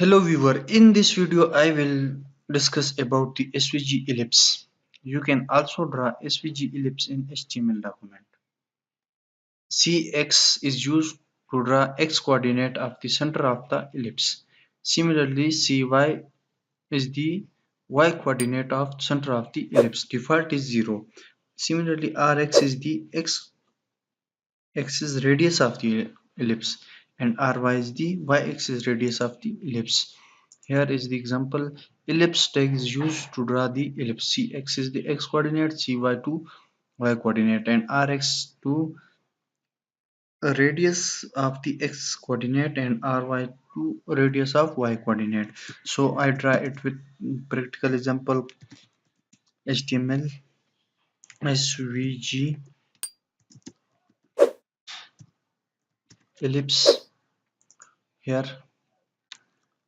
Hello viewer, in this video I will discuss about the SVG ellipse. You can also draw SVG ellipse in HTML document. Cx is used to draw x coordinate of the center of the ellipse. Similarly, Cy is the y coordinate of center of the ellipse. Default is 0. Similarly, Rx is the x axis radius of the ellipse and Ry is the y-axis radius of the ellipse. Here is the example. Ellipse tag is used to draw the ellipse. Cx is the x coordinate, Cy to y coordinate, and Rx to a radius of the x coordinate and Ry to radius of y coordinate. So I draw it with practical example. HTML SVG ellipse. Here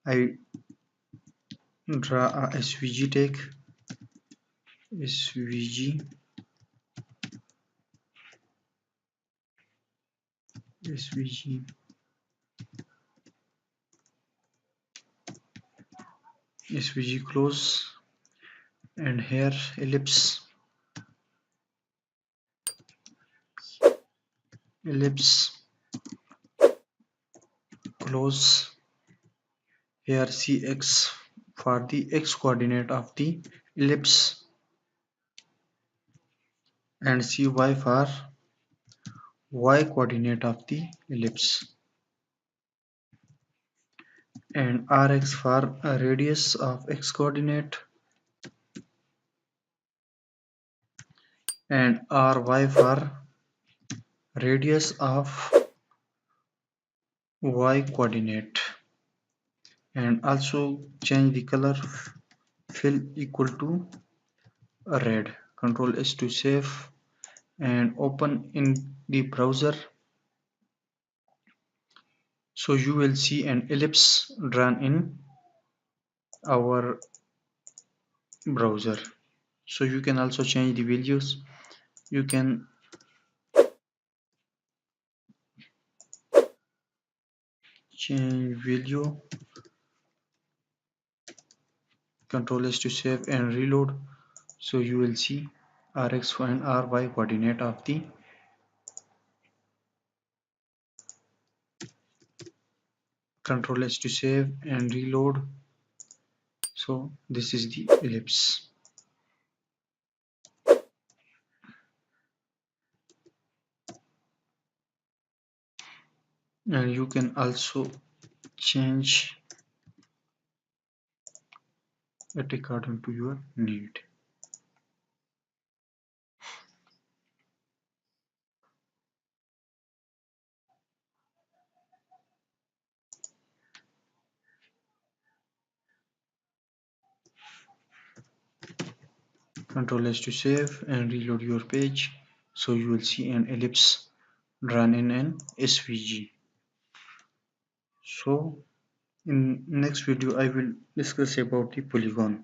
I draw a SVG tag. SVG SVG SVG close, and here ellipse close. Here Cx for the x coordinate of the ellipse and Cy for y coordinate of the ellipse, and Rx for a radius of x coordinate and Ry for radius of y coordinate. And also change the color, fill equal to red. Control S to save and open in the browser. So you will see an ellipse drawn in our browser. So you can also change the values. You can change value. Control S to save and reload. So you will see Rx and Ry coordinate of the Control S to save and reload. So this is the ellipse. And you can also change it according to your need. Control S to save and reload your page. So you will see an ellipse drawn in an SVG. So in next video I will discuss about the polygon.